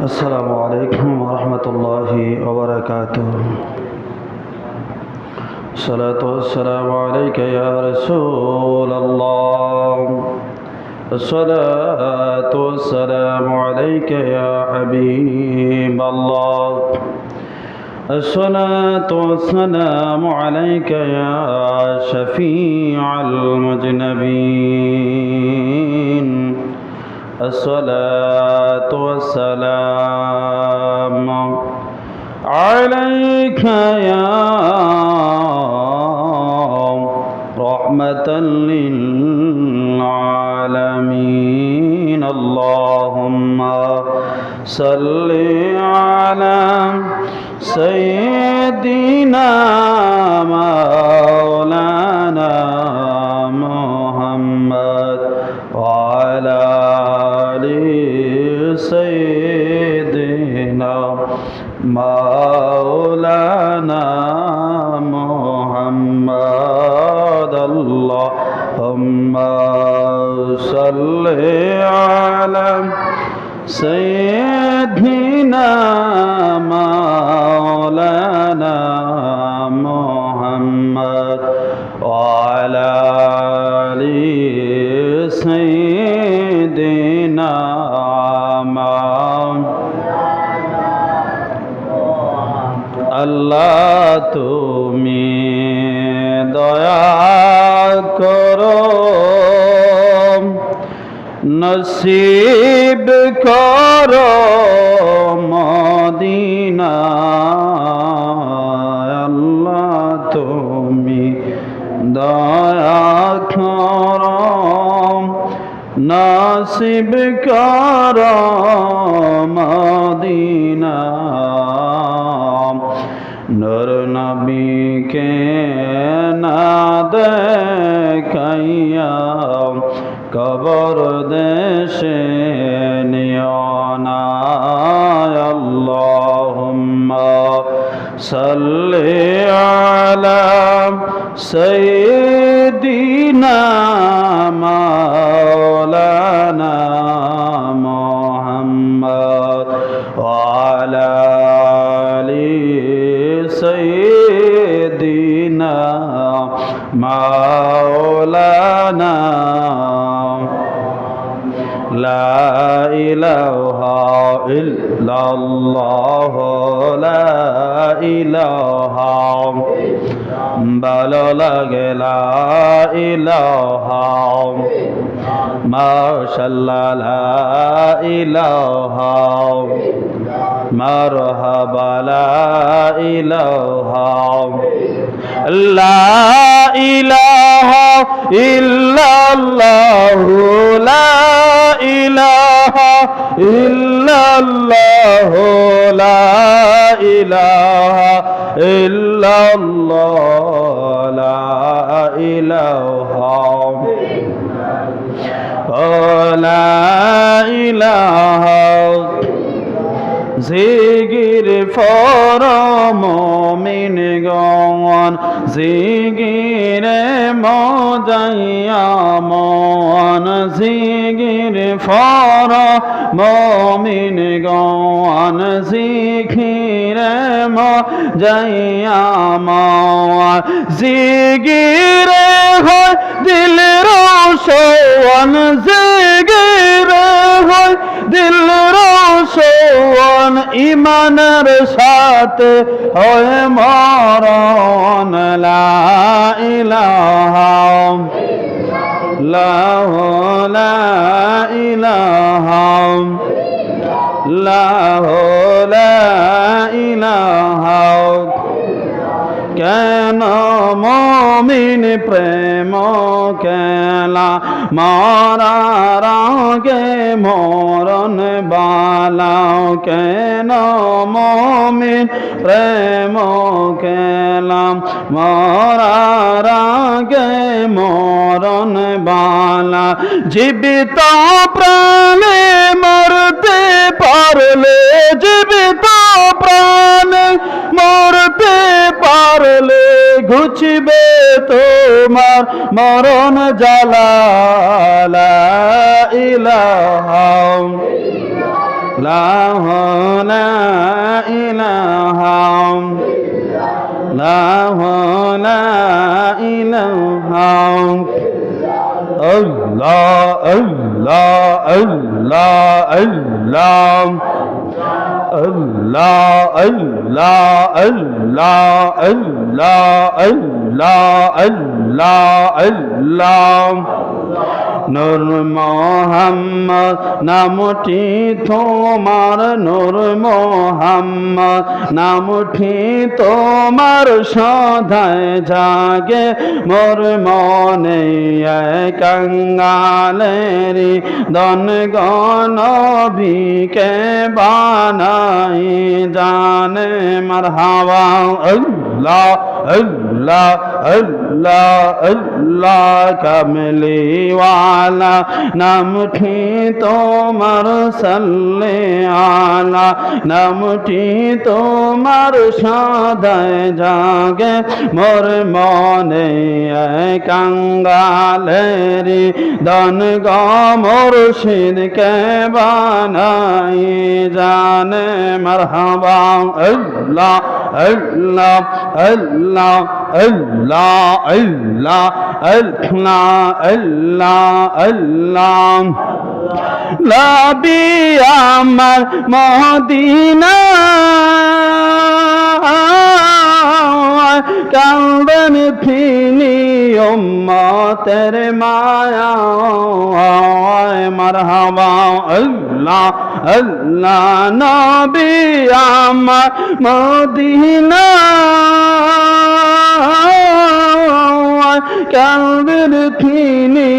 السلام عليكم ورحمة الله وبركاته. الصلاة والسلام عليك يا رسول الله. الصلاة والسلام عليك يا حبيب الله. الصلاة والسلام عليك يا شفيع المذنبين. الصلاة والسلام عليك يا رحمة للعالمين. اللهم صل على سيدنا مولانا محمد وعلى آل سيدنا مولانا محمد. اللهم صل على سيدنا مولانا محمد وعلى آل سيدنا আল্লাহ তুমি দয়া করো, নসিব করো মদিনা। আল্লাহ তুমি দয়া করো, নসিব করো মদিনা। নূর নবীকে না দেখাইয়া কবর দেশে নিও না। আল্লাহুম্মা সাল্লি আলা সাইয়্যিদিনা মাওলানা মুহাম্মদ ওয়া আলা আলি সাইয়্যিদিনা মাওলানা। লা ইলাহা ইল্লাল্লাহ, লা ইলাহা ভালো লাগে, লা ইলাহা মাশাআল্লাহ, লা ইলাহা মারহাবা, লা ইলাহা লা ইলাহা ইল্লাল্লাহ, লা ইলাহা ইল্লাল্লাহ, লা ইলাহা ইল্লাল্লাহ, লা ইলাহা লা ইলাহা। জিগির ফর মুমিন গণ, জিগিরে মজাইয়া মন, জিগির ফর মুমিন গণ, জিগিরে মজাইয়া মন। জিগিরে হয় দিল রোশন, জিগিরে হয় দিল রোশন, ইমানের সাথে হয় মরণ। লা ইলাহা ইল্লাল্লাহ, লা ইলাহা ইল্লাল্লাহ, লা ইলাহা। কেন মুমিন প্রেম খেলা, মরার আগে মরণ বালাও। কেন মুমিন প্রেম খেলা, মরার আগে মরণ বালা। জীবিত প্রাণে মরতে পারলে, জীবিত প্রাণে মরতে পারলে, ঘুচবে তোমার মরণ জ্বালা। লা ইলাহা لا إله لا إله الله الله الله الله الله الله الله الله الله الله নূর মোহাম্মদ নামটি তোমার নূর মোহাম্মদ নামটি তোমার সদায় জাগে মোর মনে কাঙ্গালেরি দন গনবিকে বানাই জানে মারহাবা আল্লাহ আল্লাহ আল্লাহ আল্লাহ কামলি ওয়ালা নামটি তোমার সাল্লে আলা নামটি তোমার সদায় জাগে মোর মনে কাঙ্গালেরি দন গো মুর্শিদকে বানাই জানে মারহাবা আল্লাহ আল্লাহ আল্লাহ আল্লাহ আল্লাহ আল্লাহ আল্লাহ আল্লাহ নবী আমার মদিনা কান্দন ফিনি উম্মতের মায়া মারহাবা আল্লাহ আল্লাহ নবী আমার মদিনা কান্দন ফিনি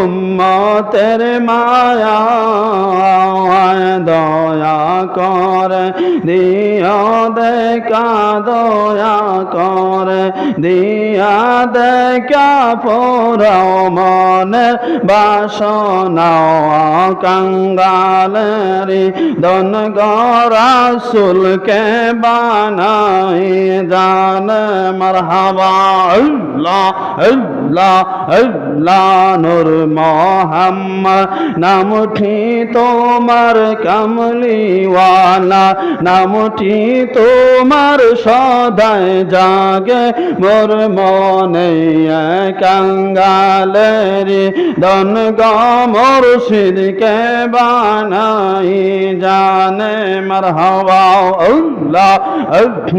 উম্মতের মায়া দয়া করে দিয়া দেখা দয়া করে দিয়া দেখা পোরাও মনে বাসনা কাঙ্গালেরি দন রাসূলকে বানাই জান মারহাবা আল্লাহ আল্লাহ আল্লাহ নূর মোহাম্মদ নামটি তোমার কামলিওয়ালা নামটি তোমার সদায় জাগে মোর মনে কাঙ্গালেরি দন গো মুর্শিদকে বানাই জানে মারহাবা আল্লাহ আল্লাহ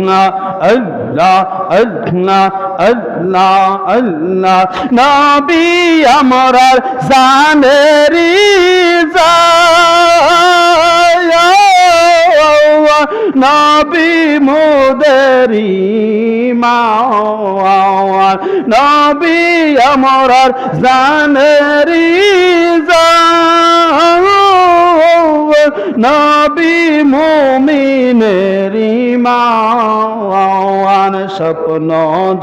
আল্লাহ আল্লাহ আল্লাহ আল্লাহ নবী আমরার জানেরি নবী মোদেরি মাওয়ার নবী আমরার জানেরি নবী মুমিনেরি মাওয়ান স্বপ্ন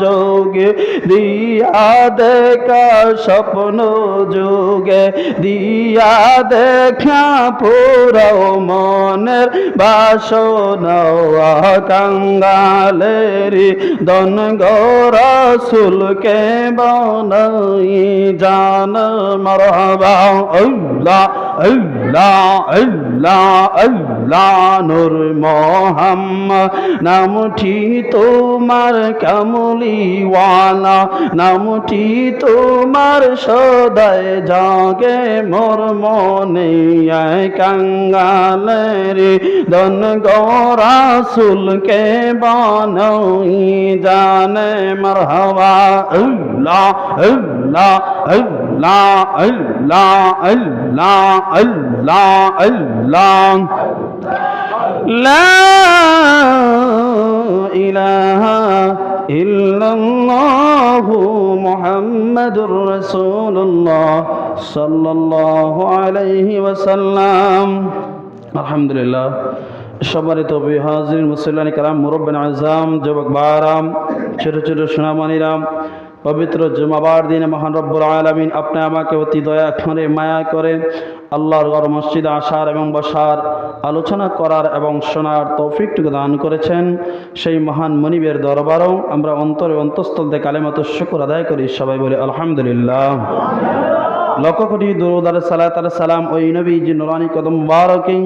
যোগে দিয়া দেখা স্বপ্ন যোগে দিয়া দেখা পুরাও মনের বাসনা কাঙ্গালেরি দন গো রাসূলকে বানাই জান মারহাবা আল্লাহ আল্লাহ আল্লাহ আল্লাহ নূর মোহাম্মদ নামটি তোমার কামলিওয়ালা নামটি তোমার সদায় জাগে মোর মনে কাঙ্গালেরি দন গো রাসূলকে বানাই জানে মারহাবা আল্লাহ আল্লাহ আল্লাহ আল্লাহ আল্লাহ আল্লাহ আল্লাহ লা ইলাহা ইল্লাল্লাহু মুহাম্মাদুর রাসূলুল্লাহ সাল্লাল্লাহু আলাইহি ওয়াসাল্লাম। আলহামদুলিল্লাহ। সম্মানিত হাজির মুসল্লিয়ান কিরাম, মুরব্বিন আযম, যুবক ভাইরাম, ছোট ছোট সোনামণিরাম, পবিত্র জুমাবার দিনে মহান রব্বুল আলামিন আপনি আমাকে অতি দয়া করে মায়া করে আল্লাহর ঘর মসজিদে আসার এবং বসার আলোচনা করার এবং শোনার তৌফিকটুকু দান করেছেন। সেই মহান মনিবের দরবারও আমরা অন্তরে অন্তঃস্থল থেকে কালেমাতুশ শুকর আদায় করি। সবাই বলি আলহামদুলিল্লাহ। লক্ষ কোটি দরুদ আর সালাত আর সালাম ওই নবী যিনি নুরানি কদম মুবারকে,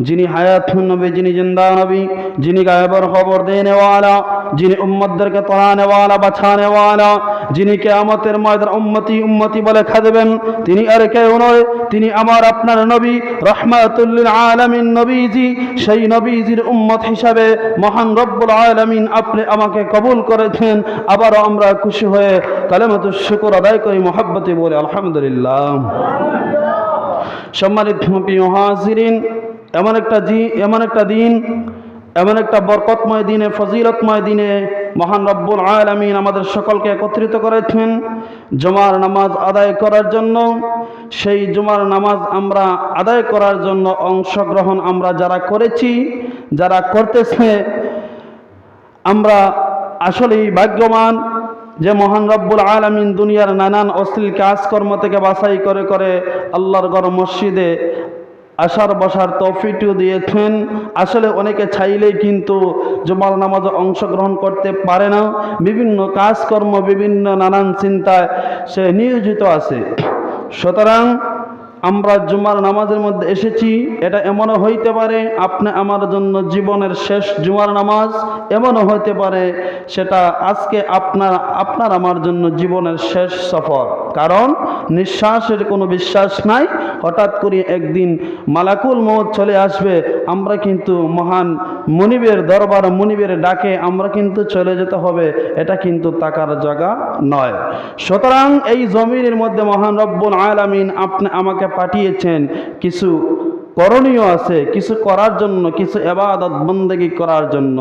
যিনি হায়াতুন নবী, যিনি জিন্দা নবী, যিনি গায়েবের খবর দেনে ওয়ালা, যিনি উম্মতদেরকে তরানে ওয়ালা, বাঁচানে ওয়ালা, যিনি কিয়ামতের ময়দান উম্মতি উম্মতি বলে খাদবেন, তিনি আর কেউ নয়, তিনি আমার আপনার নবী রাহমাতুল লিল আলামিন নবীজি। সেই নবীজির উম্মত হিসাবে মহান রব্বুল আলামিন আপনি আমাকে কবুল করেছেন। আবারও আমরা খুশি হয়ে কালেমাতুশ শুকর আদায় করি, মহব্বতে বলে আলহামদুলিল্লাহ। সম্মানিত প্রিয় হাজিরিন, এমন একটা দিন, এমন একটা বরকতময় দিনে, ফজিলতময় দিনে মহান রব্বুল আলামিন আমাদের সকলকে একত্রিত করেছেন জুমার নামাজ আদায় করার জন্য। সেই জুমার নামাজ আমরা আদায় করার জন্য অংশগ্রহণ আমরা যারা করেছি, যারা করতেছে, আমরা আসলেই ভাগ্যবান যে মহান রব্বুল আলামিন দুনিয়ার নানান অশ্লীল কাজকর্ম থেকে বাছাই করে করে আল্লাহর ঘর মসজিদে আসার বসার তৌফিকও দিয়েছেন। আসলে অনেকে চাইলেই কিন্তু জুমার নামাজে অংশগ্রহণ করতে পারে না, বিভিন্ন কাজকর্ম, বিভিন্ন নানান চিন্তায় সে নিয়োজিত আছে। সুতরাং আমরা জুমার নামাজের মধ্যে এসেছি, এটা এমনও হইতে পারে আপনি আমার জন্য জীবনের শেষ জুমার নামাজ, এমনও হইতে পারে সেটা আজকে আপনার আমার জন্য জীবনের শেষ সফর। কারণ নিঃশ্বাসের কোনো বিশ্বাস নাই, হঠাৎ করে একদিন মালাকুল মউত চলে আসবে, আমরা কিন্তু মহান মুনিবের দরবার, মুনিবের ডাকে আমরা কিন্তু চলে যেতে হবে, এটা কিন্তু তাকার জায়গা নয়। সুতরাং এই জমিনের মধ্যে মহান রব্বুল আলামিন আপনি আমাকে পাঠিয়েছেন, কিছু করণীয় আছে, কিছু করার জন্য, কিছু ইবাদত বন্দেগী করার জন্য।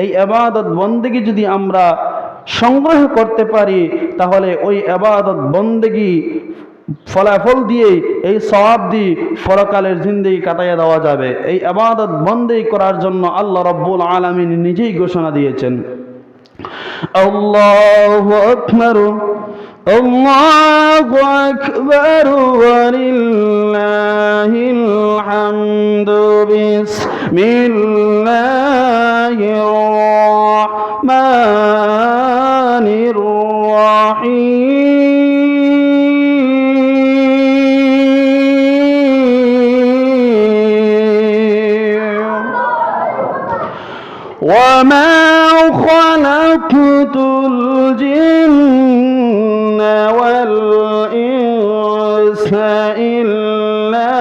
এই ইবাদত বন্দেগী যদি আমরা সংগ্রহ করতে পারি, তাহলে ওই ইবাদত বন্দেগী ফলাফল দিয়ে, এই সওয়াব দিয়ে পরকালের জিন্দেগি কাটাইয়া দেওয়া যাবে। এই ইবাদত বন্দেগী করার জন্য আল্লাহ রাব্বুল আলামিন নিজেই ঘোষণা দিয়েছেন, আল্লাহু আকবার, আল্লাহু আকবার ওয়ালিল্লাহিল হামদু, বিসমিল্লাহির রাহমানির রাহিম। وما خلقت الجن والإنس إلا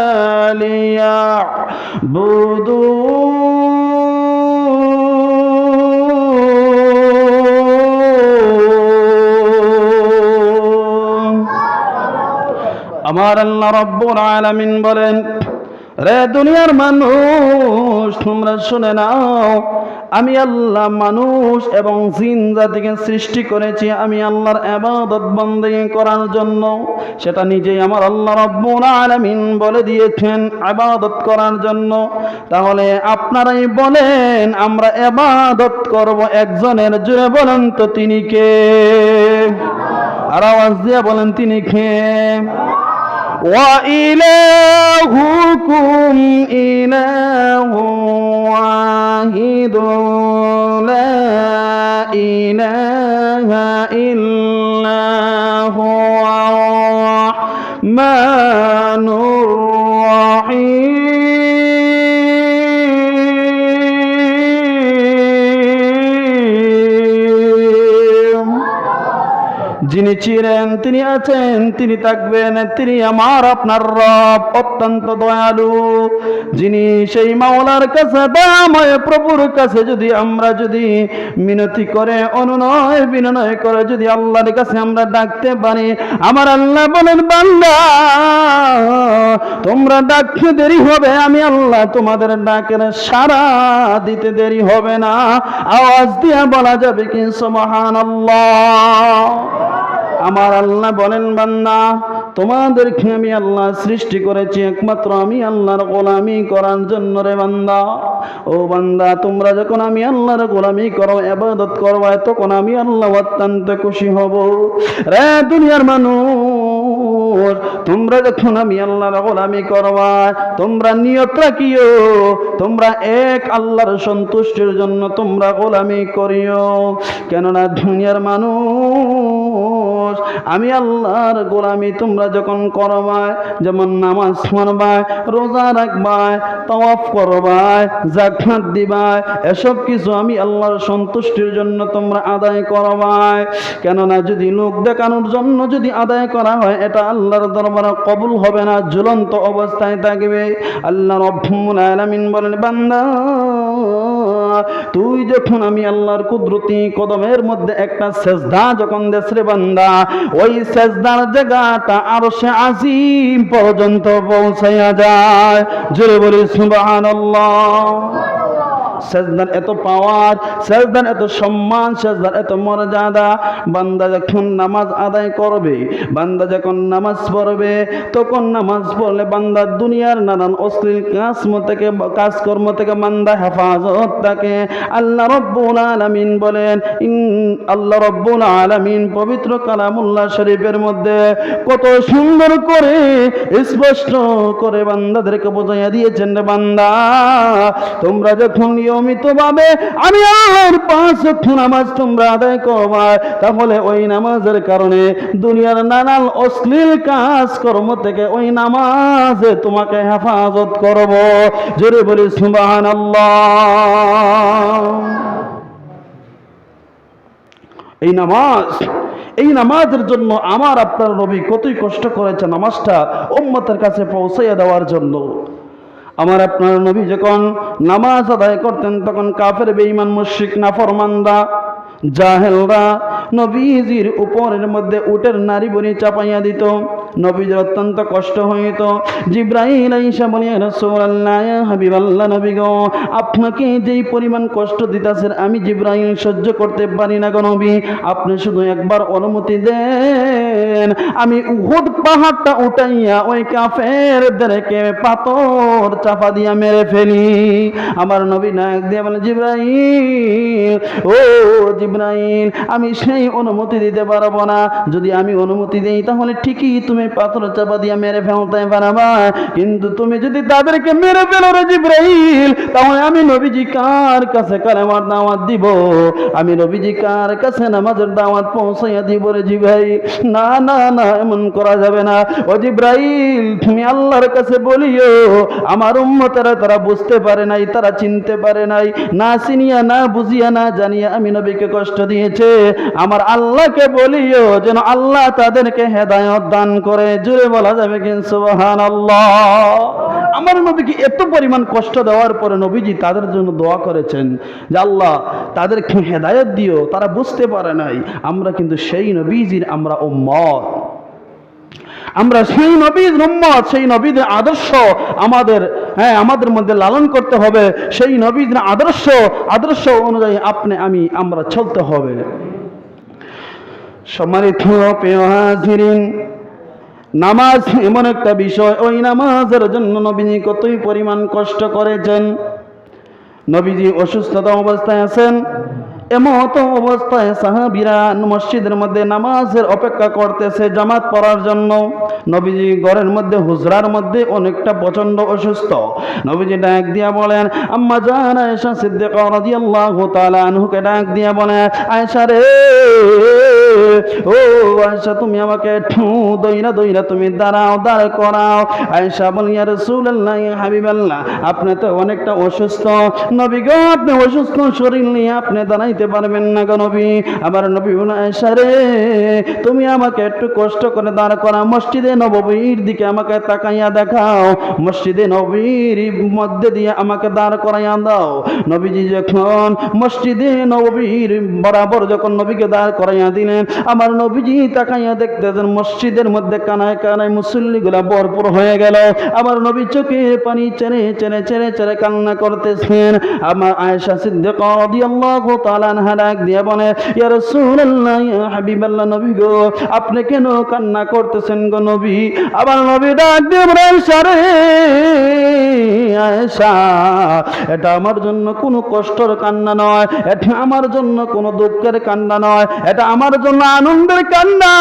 ليعبدون। আমার আল্লাহ রাব্বুল আলামিন বলেন, রে দুনিয়ার মানুষ তোমরা শুনে নাও, আমি আল্লাহ মানুষ এবং জিন জাতিকে সৃষ্টি করেছি আমি আল্লাহর ইবাদত বন্দেগী করার জন্য। সেটা নিজেই আমার আল্লাহ রাব্বুল আলামিন বলে দিয়েছেন, ইবাদত করার জন্য। তাহলে আপনারাই বলেন আমরা ইবাদত করব একজনের, জোরে বলেন তো তিনি কে? আর আওয়াজ দিয়ে বলেন তিনি কে? وإلهكم إله واحد لا إله إلا هو الرحمن الرحيم। যিনি ছিলেন, তিনি আছেন, তিনি থাকবেন, তিনি আমার আপনার রব, অত্যন্ত দয়ালু। যিনি সেই মাওলার কাছে, দয়াময় প্রভুর কাছে যদি আমরা মিনতি করে, অনুনয় বিনয় করে যদি আল্লাহর কাছে আমরা ডাকতে পারি, আমার আল্লাহ বলেন, বান্দা তোমরা ডাকতে দেরি হবে, আমি আল্লাহ তোমাদের ডাকের সাড়া দিতে দেরি হবে না। আওয়াজ দিয়ে বলা যাবে কি সুবহানাল্লাহ। আমার আল্লাহ বলেন, বান্দা তোমাদেরকে আমি আল্লাহ সৃষ্টি করেছি একমাত্র আমি আল্লাহর গোলামি করার জন্য। রে বান্দা, ও বান্দা, তোমরা যখন আমি আল্লাহর গোলামি করো, ইবাদত করো, তখন আমি আল্লাহ অত্যন্ত খুশি হব। রে দুনিয়ার মানুষ, তোমরা যখন আমি আল্লাহর গোলামি করবা, তোমরা নিয়ত রাখিও তোমরা এক আল্লাহর সন্তুষ্টির জন্য তোমরা গোলামি করিও। কেননা দুনিয়ার মানুষ আমি আল্লাহর গোলামি তোমরা যখন করবায়, যেমন নামাজ পড়বায়, রোজা রাখবায়, তাওয়াফ করবায়, যাকাত দিবায়, এসব কিছু আমি আল্লাহর সন্তুষ্টির জন্য তোমরা আদায় করবায়। কেননা যদি লোক দেখানোর জন্য যদি আদায় করা হয়, এটা আল্লাহর দরবারে কবুল হবে না, ঝুলন্ত অবস্থায় থাকবে। আল্লাহ রাব্বুল আলামিন বলেন, বান্দা তুই যখন আমি আল্লাহর কুদরতি কদমের মধ্যে একটা সেজদা যখন দেস রে বান্দা, ওই সেজদার জায়গাটা আরশে আজিম পর্যন্ত পৌঁছায়া যায়। জোরে বলি সুবহানাল্লাহ। সেজদার এত পাওয়ার, সেজদার এত সম্মান, সেজদার এত মর্যাদা। বান্দা যখন নামাজ আদায় করবে, বান্দা যখন নামাজ পড়বে, তখন নামাজ পড়লে বান্দা দুনিয়ার নানান অশ্লীল কাজকর্ম থেকে বান্দা হেফাজত থাকে। আল্লাহ রাব্বুল আলামিন বলেন, আল্লাহ রাব্বুল আলামিন পবিত্র কালামুল্লাহ শরীফের মধ্যে কত সুন্দর করে স্পষ্ট করে বান্দাদেরকে বোঝাইয়া দিয়েছেন, রে বান্দা তোমরা যখন নিয়মিতভাবে আমি আল্লাহর 5 ওয়াক্ত নামাজ তোমরা আদায় করবা, তাহলে ওই নামাজের কারণে দুনিয়ার নানান অশ্লীল কাজকর্ম থেকে ওই নামাজে তোমাকে হেফাজত করব। জোরে বলি সুবহানাল্লাহ। এই নামাজের জন্য আমার আপনার নবী কতই কষ্ট করেছে নামাজটা উম্মতের কাছে পৌঁছাইয়া দেওয়ার জন্য। আমার আপনার নবী যখন নামাজ আদায় করতেন, তখন কাফের, বেঈমান, মুশরিক, নাফরমানরা, জাহেলরা নবীজির উপরের মধ্যে উটের নারী বনি চাপাইয়া দিত। নবীজির অত্যন্ত কষ্ট হইত। জিবরাইল আইসা বলে, রাসূলুল্লাহ, ইয়া হাবিবাল্লাহ, নবী গো, আপনাকে যেই পরিমাণ কষ্ট দিতেছেন আমি জিবরাইল সহ্য করতে পারি না গো নবী, আপনি শুধু একবার অনুমতি দেন, আমি উহুদ পাহাড়টা উঠাইয়া ওই কাফেরদেরকে পাথর চাপা দিয়া মেরে ফেলি। আমার নবী নাক দিয়ে বলে, জিবরাইল, ও জিবরাইল, আমি সেই অনুমতি দিতে পারবো না। যদি আমি অনুমতি দেই তাহলে ঠিকই তুমি পাথর চাপা দিয়া মেরে ফেলতে পারবা, কিন্তু তুমি যদি তাদেরকে মেরে ফেলো রে জিবরাইল, তাহলে আমি নবীজি কার কাছে কালেমার দাওয়াত দিব? আমি নবীজি কার কাছে নামাজের দাওয়াত পৌঁছাইয়া দিব রে জিবরাইল? না না না, এমন করা যাবে না। ও জিবরাইল, তুমি আল্লাহর কাছে বলিও আমার উম্মতেরা তারা বুঝতে পারে নাই, তারা চিনতে পারে নাই, না চিনিয়া না বুঝিয়া না জানিয়া আমি নবীকে কষ্ট দিয়েছে। আমার আল্লাহকে বলিও যেন আল্লাহ তাদেরকে হেদায়েত দান করে। জোরে বলা যাবে কি সুবহানাল্লাহ। আমার নবীকে এত পরিমাণ কষ্ট দেওয়ার পরে নবীজি তাদের জন্য দোয়া করেছেন যে আল্লাহ তাদেরকে হেদায়েত দিও, তারা বুঝতে পারে নাই। আমরা কিন্তু সেই নবীজির আমরা উম্মত, আমরা সেই নবীর উম্মত, সেই নবীদের আদর্শ আমাদের মধ্যে লালন করতে হবে। সেই নবীদের আদর্শ অনুযায়ী আমরা চলতে হবে। সম্মানিত প্রিয় হাজিরিন, নামাজ এমন একটা বিষয়, ওই নামাজের জন্য নবীজি কতই পরিমাণ কষ্ট করেছেন। নবীজি অসুস্থতা অবস্থায় আছেন, এমত অবস্থায় সাহাবীরা মসজিদের মধ্যে নামাজের অপেক্ষা করতেছে জামাত পড়ার জন্য। নবীজি ঘরের মধ্যে হুজরার মধ্যে অনেকটা প্রচন্ড অসুস্থ। নবীজি ডাক দিয়া বলেন, আম্মা জান আয়েশা সিদ্দিকা রাদিয়াল্লাহু তাআলা আনহুকে ডাক দিয়া বলেন, আয়েশা রে, ও আয়েশা, তুমি আমাকে একটু দইরা তুমি দাঁড় করাও। আয়েশা বলেন, ইয়া রাসূলুল্লাহ, ইয়া হাবিবাল্লাহ, আপনি তো অনেকটা অসুস্থ নবী গো, আপনি অসুস্থ শরীর নিয়ে আপনি দাঁড়াইতে পারবেন না গো নবী। আবার নবী বলেন, আয়েশা রে, তুমি আমাকে একটু কষ্ট করে দাঁড় করা, মসজিদে নববীর দিকে আমাকে তাকাইয়া দেখাও, মসজিদে নববীর মধ্যে দিয়ে আমাকে দাঁড় করাইয়া দাও। নবীজি যখন মসজিদে নববীর বরাবর যখন নবীকে দাঁড় করাইয়া দিলেন, আমার নবীজি তাকাইয়া দেখতেছেন মসজিদের মধ্যে কানায় কানায় মুসল্লিগুলা ভরপুর হয়ে গেল। আমার নবী চোখে পানি ছেড়ে কান্না করতেছেন। আমার আয়েশা সিদ্দিকা রাদিয়াল্লাহু তাআলা আনহা ডাক দিয়ে বলে, ইয়া রাসূলুল্লাহ, ইয়া হাবিবাল্লাহ, নবী গো, আপনি কেন কান্না করতেছেন গো নবী? আবার নবী ডাক দিয়ে বলে, আয়েশা রে, আয়েশা, এটা আমার জন্য কোনো কষ্টের কান্না নয়, এটা আমার জন্য কোনো দুঃখের কান্না নয়, এটা আমার জন্য আনন্দের কান্না।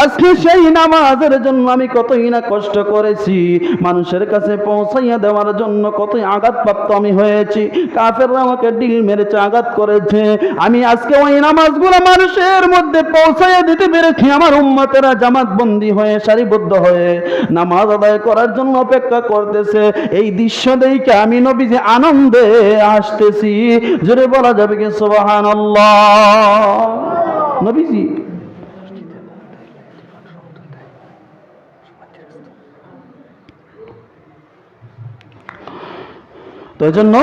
আজকে সেই নামাজের জন্য আমি কতই না কষ্ট করেছি, মানুষের কাছে পৌঁছাইয়া দেওয়ার জন্য কতই আঘাতপ্রাপ্ত আমি হয়েছি। কাফেররা আমাকে ডিল মেরেছে, আঘাত করেছে। আমি আজকে ওই নামাজগুলো মানুষের মধ্যে পৌঁছাইয়া দিতে পেরেছি। আমার উম্মতেরা জামাতবন্দি হয়ে সারিবদ্ধ হয়ে নামাজ আদায় করার জন্য অপেক্ষা করতেছে। এই দৃশ্য দেখে আমি নবীজি আনন্দে আসতেছি। জোরে বলা যাবে কি সুবহানাল্লাহ? নবীজি তো এই জন্য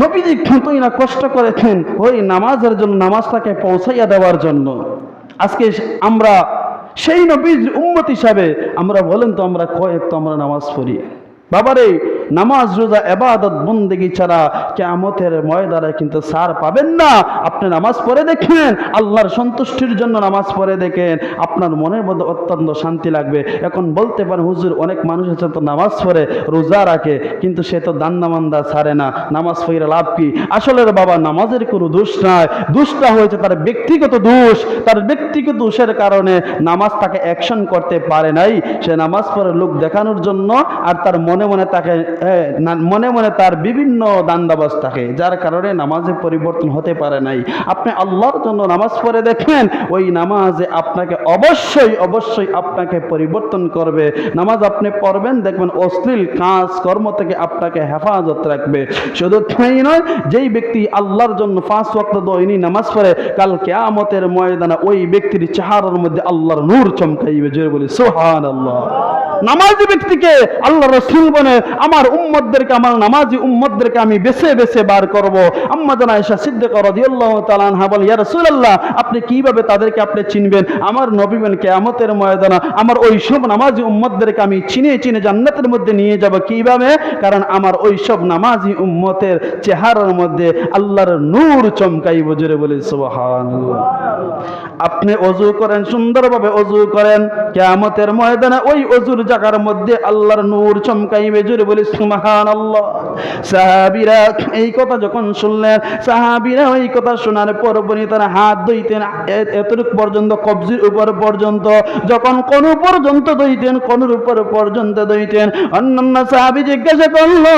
নবীজি কতই না কষ্ট করেছেন ওই নামাজের জন্য, নামাজটাকে পৌঁছাইয়া দেওয়ার জন্য। আজকে আমরা সেই নবীর উম্মত হিসাবে আমরা বলেন তো আমরা কয়েক আমরা নামাজ পড়ি? বাবারে, নামাজ রোজা ইবাদত বন্দেগী ছাড়া কিয়ামতের ময়দানে কিন্তু ছাড় পাবেন না। আপনি নামাজ পড়ে দেখেন, আল্লাহর সন্তুষ্টির জন্য নামাজ পড়ে দেখেন, আপনার মনের মধ্যে অত্যন্ত শান্তি লাগবে। এখন বলতে পারেন হুজুর অনেক মানুষ আছে তো নামাজ পড়ে রোজা রাখে কিন্তু সে তো দান নামান্দা ছাড়ে না, নামাজ পড়ে লাভ কি? আসলে রে বাবা, নামাজের কোনো দোষ নাই। দোষটা হয়েছে তার ব্যক্তিগত দোষ। তার ব্যক্তিগত দোষের কারণে নামাজ তাকে অ্যাকশন করতে পারে নাই। সে নামাজ পড়ে লোক দেখানোর জন্য, আর তার মনে মনে তাকে মনে মনে তার বিভিন্ন দান্দাবাজ থাকে, যার কারণে নামাজে পরিবর্তন হতে পারে নাই। আপনি আল্লাহর জন্য নামাজ পড়ে দেখেন, ওই নামাজে আপনাকে অবশ্যই অবশ্যই আপনাকে পরিবর্তন করবে। নামাজ আপনি পড়বেন দেখবেন অশ্লীল কাজ কর্ম থেকে আপনাকে হেফাজত রাখবে। শুধু তাই নয়, যেই ব্যক্তি আল্লাহর জন্য 5 ওয়াক্ত দৈনিক নামাজ পড়ে, কাল কিয়ামতের ময়দানে ওই ব্যক্তির চেহারার মধ্যে আল্লাহর নূর চমকাইবে। জোরে বলি সুবহানাল্লাহ। নামাজি ব্যক্তিকে আল্লাহ রাসূল বলে, আমার উম্মতদেরকে, আমার নামাজি উম্মতদেরকে আমি বেছে বেছে বার করব। আম্মা জানা আয়েশা সিদ্দিকা রাদিয়াল্লাহু তাআলা আনহা বলেন, ইয়া রাসূলুল্লাহ, আপনি কিভাবে তাদেরকে আপনি চিনবেন? আমার নবী বলেন, কিয়ামতের ময়দানে আমার ওই সব নামাজি উম্মতদেরকে আমি চিনে চিনে জান্নাতের মধ্যে নিয়ে যাব। কিভাবে? কারণ আমার ওই সব নামাজি উম্মতের চেহারার মধ্যে আল্লাহর নূর চমকাইব। জোরে বলি সুবহানাল্লাহ। আপনি ওযু করেন, সুন্দরভাবে ওযু করেন, কিয়ামতের ময়দানে ওই ওযুর জায়গার মধ্যে আল্লাহর নূর চমকাইবে। জোরে বলি সুবহানাল্লাহ। সাহাবীরা এই কথা যখন শুনলেন, সাহাবীরা এই কথা শোনার পর তারা হাত ধুইতেন এতটুকু পর্যন্ত, কবজির উপর পর্যন্ত। যখন কোন পর্যন্ত ধুইতেন, কোনের উপর পর্যন্ত ধুইতেন। অন্যান্য সাহাবী জিজ্ঞাসা করলো,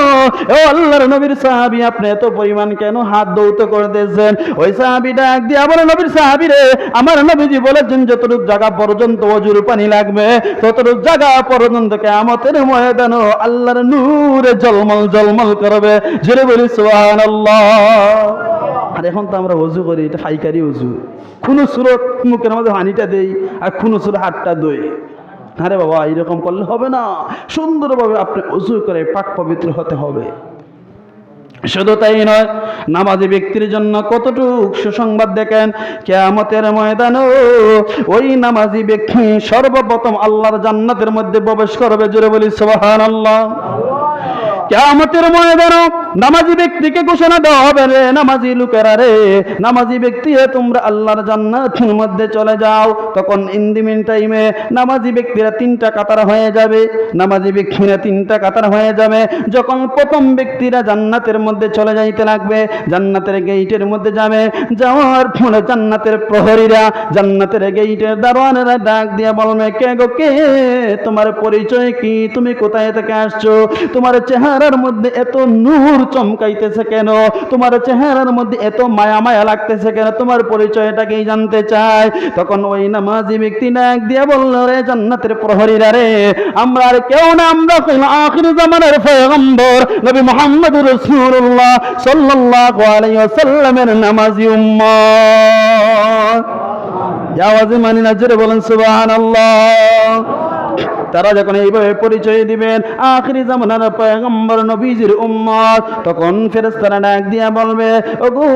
ও আল্লাহর নবীর সাহাবী, আপনি এত পরিমাণ কেন হাত ধৌত করতেছেন? ওই সাহাবী ডাক দিয়ে আমার নবীর সাহাবী রে, আমার নবীজি বলেছেন যতটুকু জায়গা পর্যন্ত ওযুর পানি লাগবে ততটুকু জায়গা পর্যন্ত কিয়ামতের ময়দানে আল্লাহর নূরে ঝলমল ঝলমল করবে। জোরে বলি সুবহানাল্লাহ। আর এখন তো আমরা ওযু করি, এটা ফাইকারি ওযু। কোন সুরত মুখের মধ্যে পানিটা দেই আর কোন সুরত হাতটা ধুই। আরে বাবা, এরকম করলে হবে না। সুন্দরভাবে আপনি ওযু করে পাক পবিত্র হতে হবে। শুধু তাই নয়, নামাজি ব্যক্তির জন্য কতটুক সুসংবাদ দেখেন। কিয়ামতের ময়দানে ওই নামাজি ব্যক্তি সর্বপ্রথম আল্লাহর জান্নাতের মধ্যে প্রবেশ করবে। জোরে বলি সুবহানাল্লাহ। কিয়ামতের ময়দানে নামাজি ব্যক্তিকে ঘোষণা দেওয়া হবে, রে নামাজি লোকেরা রে, নামাজি ব্যক্তি তোমরা আল্লাহর জান্নাতের মধ্যে চলে যাও। তখন ইন দি মিন টাইমে নামাজি ব্যক্তিরা 3টা কাতার হয়ে যাবে। নামাজি ব্যক্তিরা 3টা কাতার হয়ে যাবে। যখন প্রথম ব্যক্তিরা জান্নাতের মধ্যে চলে যাইতে লাগবে, জান্নাতের গেইটের মধ্যে যাবে, যাওয়ার ফলে জান্নাতের প্রহরীরা, জান্নাতের গেইটের দারোয়ানেরা ডাক দিয়ে বলবে, কে গো কে, তোমার পরিচয় কি? তুমি কোথায় থেকে আসছো? তোমার চেহারার মধ্যে এত নূর চমকাইতেছে কেন? তোমার চেহারার মধ্যে এত মায়া মায়া লাগতেছে কেন? তোমার পরিচয়টাকেই জানতে চাই। তখন ওই নামাজি ব্যক্তি ডাক দিয়ে বলল, রে জান্নাতের প্রহরীরা রে, আমরা আর কেউ না, আমরা আখির জামানের পয়গম্বর নবী মুহাম্মদুর রাসূলুল্লাহ সাল্লাল্লাহু আলাইহি ওয়াসাল্লামের নামাজি উম্মত। আওয়াজে মানি না, জোরে বলেন সুবহানাল্লাহ। তারা যখন এইভাবে পরিচয় দিবেন আখিরি জামানার পয়গম্বর নবীজির উম্মত, তখন ফেরেশতারা ডাক দিয়া বলবে, ওগো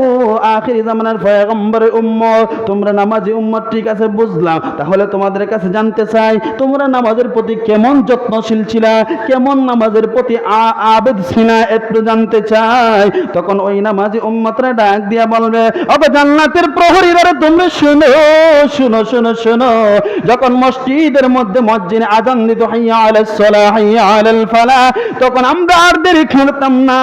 আখিরি জামানার পয়গম্বরের উম্মত, তোমরা নামাজি উম্মত, ঠিক আছে বুঝলাম। তাহলে তোমাদের কাছে জানতে চাই, তোমরা নামাজের প্রতি কেমন যত্নশীল ছিলা, কেমন নামাজের প্রতি আবেদ ছিলা, একটু জানতে চাই। তখন ওই নামাজি উম্মতরা ডাক দিয়া বলবে, ওগো জান্নাতের প্রহরীরা, তোমরা শুনো শুনো শুনো শুনো, যখন মসজিদের মধ্যে মুয়াজ্জিন আযান দিত হাইয়া আলাস সালাহ হাইয়া আলাল ফালাহ, তখন আমরা আর দেরি করতাম না,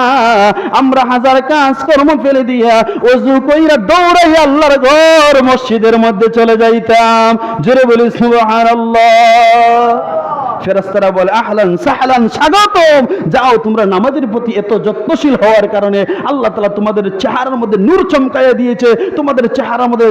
আমরা হাজার কাজ কর্ম ফেলে দিয়া ওযু কইরা দৌড়াইয়া আল্লাহর ঘর মসজিদের মধ্যে চলে যাইতাম। জোরে বলি সুবহানাল্লাহ। ফেরেশতারা বলে আহলান সাহলান, স্বাগতম, যাও তোমরা নামাজের প্রতি এত যত্নশীল হওয়ার কারণে আল্লাহ তাআলা তোমাদের চেহারার মধ্যে নূর চমকাইয়া দিয়েছে, তোমাদের চেহারার মধ্যে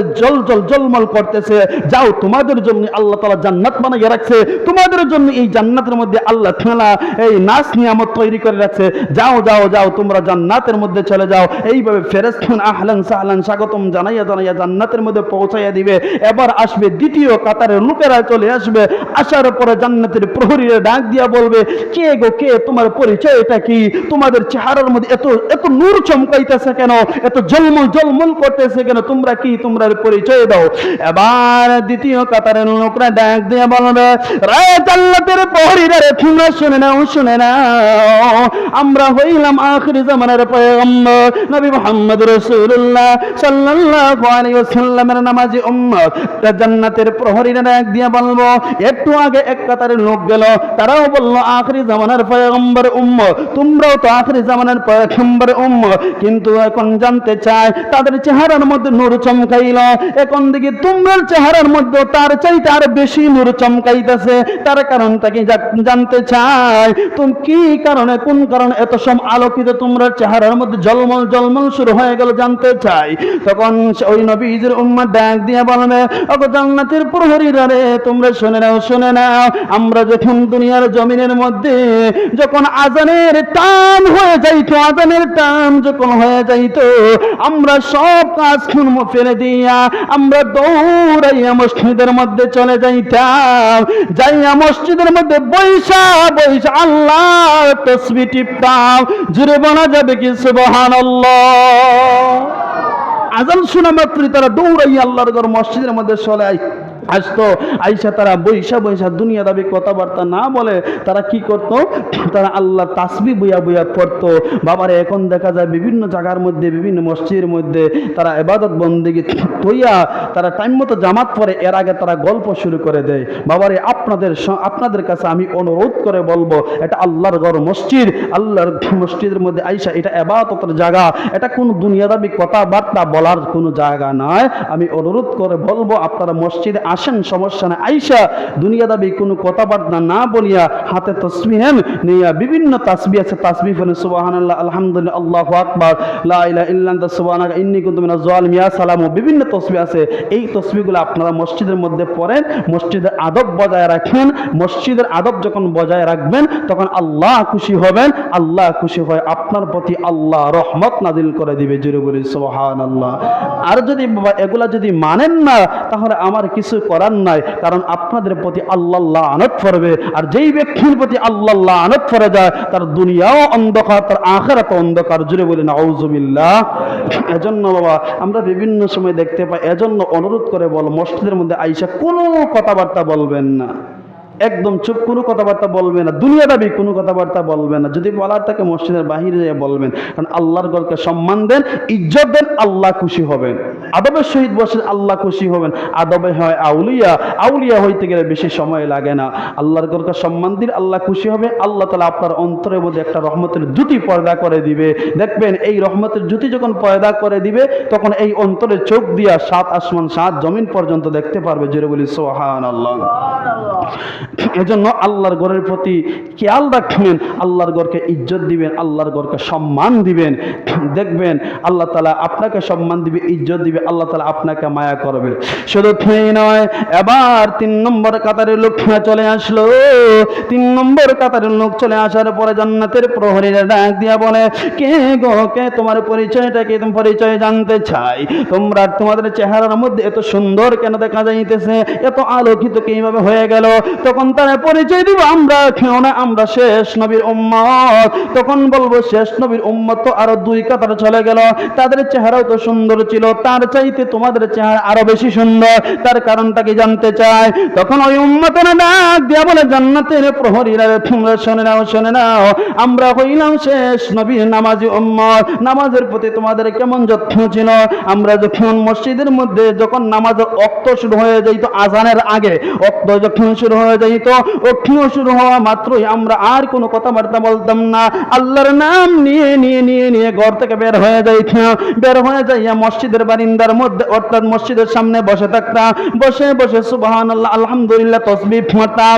জলমল করতেছে, যাও তোমাদের জন্য আল্লাহ তাআলা জান্নাত বানাইয়া রাখছে, তোমাদের জন্য এই জান্নাতের মধ্যে আল্লাহ তাআলা এই নাস নিয়ামত তৈরি করে রাখছে, যাও যাও যাও তোমরা জান্নাতের মধ্যে চলে যাও। এইভাবে ফেরেশতারা আহলান সাহলান স্বাগতম জানাইয়া জান্নাতের মধ্যে পৌঁছাইয়া দিবে। এবার আসবে দ্বিতীয় কাতারের লোকেরা চলে আসবে, আসার পরে জান্নাতের প্রহরীরা ডাক দিয়া বলবে, কে গো কে, তোমার পরিচয়টা কি, তোমাদের চেহারার মধ্যে এত এত নূর চমকাইতেছে কেন, এত জলমল করতেছে কেন, তোমরা কি, তোমরা পরিচয় দাও। এবার দ্বিতীয় কাতারের লোকরা ডাক দিয়া বলবে, রে জান্নাতের প্রহরীরা রে, তোমরা শুনে নাও, আমরা হইলাম আখির জামানার পয়গম্বর নবী মুহাম্মদ রাসূলুল্লাহ সাল্লাল্লাহু আলাইহি ওয়াসাল্লামের নামাজি উম্মত। জান্নাতের প্রহরীরা ডাক দিয়া বলবো, একটু আগে এক কাতারের লোক গেল, তারাও বলল আখিরি জামানার পয়গম্বর উম্মত, তোমরাও তো আখিরি জামানার পয়গম্বর উম্মত, কিন্তু এখন জানতে চাই তাদের চেহারার মধ্যে নূর চমকাইল, এখন দেখি তোমার চেহারার মধ্যে তার চাইতে আর বেশি নূর চমকাইতেছে, তার কারণটা কি জানতে চাই, তুমি কি কারণে, কোন কারণে এত সব আলোকিত তোমার চেহারার মধ্যে জলমল শুরু হয়ে গেল, জানতে চাই। তখন ওই নবীজির উম্মত ডাক দিয়ে বলবে, ওগো জান্নাতের প্রহরীরা রে, তোমরা শুনে নাও, আমরা যখন দুনিয়ার জমিনের মধ্যে যখন আজানের টান হয়ে যাইতো, যখন হয়ে যাইতো, আমরা সব কাজ কর্ম ফেলে দিয়া আমরা দৌড়াইয়া মসজিদের মধ্যে চলে যাইতাম, যাইয়া মসজিদের মধ্যে বৈশা আল্লাহর তাসবিহ টিপতাম। জুড়ে বলা যাবে কি সুবহানাল্লাহ। আজান শোনা মাত্রই তারা দৌড়াইয়া আল্লাহর ঘর মসজিদের মধ্যে চলে আসতো, আইসা তারা বৈশা দুনিয়া দাবি কথাবার্তা না বলে তারা কি করত, তারা আল্লাহ তাসবিহ বইয়া পড়তো। বাবারে এখন দেখা যায় বিভিন্ন জায়গার মধ্যে, বিভিন্ন মসজিদের মধ্যে তারা ইবাদত বন্দেগী তৈয়া তারা টাইম মতো জামাত পড়ে, এর আগে তারা গল্প শুরু করে দেয়। বাবারে আপনাদের কাছে আমি অনুরোধ করে বলবো, এটা আল্লাহর ঘর মসজিদ, আল্লাহর মসজিদের মধ্যে আইসা এটা ইবাদতের জায়গা, এটা কোনো দুনিয়াদাবি কথাবার্তা বলার কোনো জায়গা নয়। আমি অনুরোধ করে বলবো আপনারা মসজিদে আসেন, সমস্যা না, আইসা দুনিয়াদাবি কোনো কথাবার্তা না বলিয়া হাতে তাসবিহ নিয়া, বিভিন্ন তাসবিহ আছে, তাসবিহ পড়েন সুবহানাল্লাহ, আলহামদুলিল্লাহ, আল্লাহু আকবার, লা ইলাহা ইল্লা আনতা সুবহানাকা ইন্নী কুনতু মিনাজ জালিমিন, ইয়া সালাম, বিভিন্ন তাসবিহ আছে। এই তাসবিহগুলো আপনারা মসজিদের মধ্যে পড়েন, মসজিদের আদব বজায় রাখেন। মসজিদের আদব যখন বজায় রাখবেন তখন আল্লাহ খুশি হবেন, আল্লাহ খুশি হয় আপনার প্রতি আল্লাহ রহমত নাজিল করে দিবে। জোরে বলি সুবহানাল্লাহ। আর যদি বাবা এগুলা যদি মানেন না, তাহলে আমার কিছু করার নাই, কারণ আপনাদের প্রতি আল্লাহ লানত করবে। আর যেই ব্যক্তির প্রতি আল্লাহ লানত করে যায়, তার দুনিয়াও অন্ধকার, তার আখিরাতও অন্ধকার। জুড়ে বলি নাউযুবিল্লাহ। এজন্য বাবা আমরা বিভিন্ন সময় দেখতে পাই, এজন্য অনুরোধ করে বল, মসজিদের মধ্যে আইসা কোনো কথাবার্তা বলবেন না, একদম চুপ, কোনো কথাবার্তা বলবে না, দুনিয়াদাবি কোনো কথাবার্তা বলবে না। যদি বলার থাকে মসজিদের বাহিরে যেয়ে বলবেন, কারণ আল্লাহর ঘরকে সম্মান দেন, ইজ্জত দেন, আল্লাহ খুশি হবেন। আদবের সহিত বসে আল্লাহ খুশি হবেন। আদবে হয় আউলিয়া হইতে গেলে বেশি সময় লাগে না। আল্লাহর ঘরকে সম্মান দিন, আল্লাহ খুশি হবে। আল্লাহ তাআলা আপনার অন্তরের মধ্যে একটা রহমতের জ্যোতি পয়দা করে দিবে। দেখবেন এই রহমতের জ্যোতি যখন পয়দা করে দিবে, তখন এই অন্তরে চোখ দিয়া 7 আসমান 7 জমিন পর্যন্ত দেখতে পারবে। জোরে বলি সুবহানাল্লাহ। এজন্য আল্লাহর ঘরের প্রতি খেয়াল রাখবেন, আল্লাহর ঘরকে ইজ্জত দিবেন, আল্লাহর ঘরকে সম্মান দিবেন। দেখবেন আল্লাহ তাআলা আপনাকে সম্মান দিবে, ইজ্জত দিবে, আল্লাহ তাআলা আপনাকে মায়া করবে। শুধু তাই নয়, এবার 3 নম্বর কাতারের লোক চলে আসলো। 3 নম্বর কাতারের লোক চলে আসার পরে জান্নাতের প্রহরীরা ডাক দিয়া বলে, কে গো কে, তোমার পরিচয়টা কি, তোমার পরিচয় জানতে চাই। তোমাদের চেহারার মধ্যে এত সুন্দর কেন দেখা যাইতেছে, এত আলোকিত কিভাবে হয়ে গেল? তখন তারা পরিচয় দিব, আমরা কেউ না, আমরা শেষ নবীর উম্মত। তখন বলবো শেষ নবীর উম্মত তো আরো 2 কাতার চলে গেল, তাদের চেহারাও তো সুন্দর ছিল, তার চাইতে তোমাদের চেহারা আরো বেশি সুন্দর, তার কারণটা কি জানতে চাই। তখন ওই উম্মতেরা ডাক দিয়া বলে, জান্নাতের প্রহরীরা তোমরা শুনে নাও, আমরা হইলাম শেষ নবীর নামাজি উম্মত। নামাজের প্রতি তোমাদের কেমন যত্ন ছিল। আমরা যখন মসজিদের মধ্যে যখন নামাজের ওয়াক্ত শুরু হয়ে যাইতো, আজানের আগে ওয়াক্ত যখন শুরু হয়ে যেত, ওখানে শুরু হওয়া মাত্রই আমরা আর কোনো কথাবার্তা বলতাম না, আল্লাহর নাম নিয়ে নিয়ে নিয়ে নিয়ে ঘর থেকে বের হয়ে যাইতাম। বের হয়ে যাইয়া মসজিদের বারিন্দার মধ্যে অর্থাৎ মসজিদের সামনে বসে থাকতাম। বসে বসে সুবহানাল্লাহ আলহামদুলিল্লাহ তাসবিহ পড়তাম।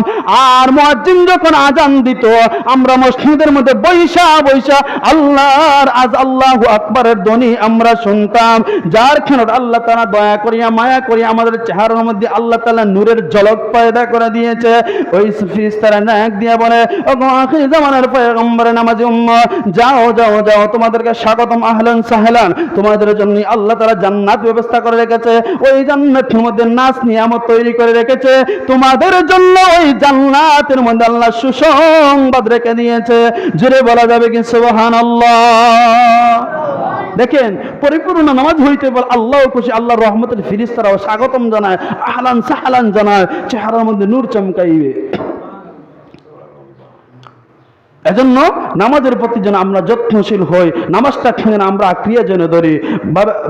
আর মুয়াজ্জিন যখন আজান দিত, আমরা মসজিদের মধ্যে বৈশা বৈশা আল্লাহর আল্লাহু আকবারের ধ্বনি আমরা শুনতাম। যার কারণে আল্লাহ তাআলা দয়া করিয়া মায়া করিয়া আমাদের চেহারার মধ্যে আল্লাহ তাআলা নূরের ঝলক পয়দা করে দিয়েছে। ওই ফেরেশতারা নাক দিয়া বলে, ওগো আখির জামানার পয়গম্বর নামাজি উম্মত, যাও যাও যাও, তোমাদেরকে স্বাগতম, আহলান সাহলান, তোমাদের জন্য আল্লাহ তাআলা জান্নাত ব্যবস্থা করে রেখেছে। ওই জান্নাতের মধ্যে নাজ নিয়ামত তৈরি করে রেখেছে তোমাদের জন্য। ওই জান্নাতের মধ্যে আল্লাহ সুসংবাদ রেখে দিয়েছে। জোরে বলা যাবে কি সুবহানাল্লাহ? দেখেন, পরিপূর্ণ নামাজ হইতে বল আল্লাহ খুশি, আল্লাহর রহমতের ফেরেশতারাও স্বাগতম জানায়, আহলান সাহলান জানায়, চেহারার মধ্যে নূর চমকাইবে। এজন্য নামাজের প্রতি যেন আমরা যত্নশীল হই, নামাজটা যেন আমরা আঁকড়িয়ে যেন ধরি।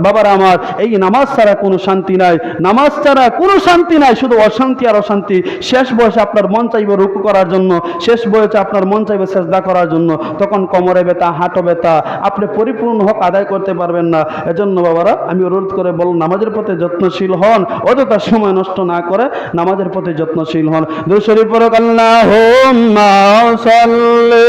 বাবারা আমার, এই নামাজ ছাড়া কোনো শান্তি নাই, নামাজ ছাড়া কোনো শান্তি নাই, শুধু অশান্তি আর অশান্তি। শেষ বয়সে আপনার মন চাইবে রুকু করার জন্য, শেষ বয়সে আপনার মন চাইবে সেজদা করার জন্য, তখন কোমরে ব্যথা, হাঁটু ব্যথা, আপনি পরিপূর্ণ হক আদায় করতে পারবেন না। এজন্য বাবারা আমি অনুরোধ করে বল, নামাজের প্রতি যত্নশীল হন, অযথা সময় নষ্ট না করে নামাজের প্রতি যত্নশীল হন। দুরূদ শরীফ পড়ুক, আল্লাহুম্মা সাল্লি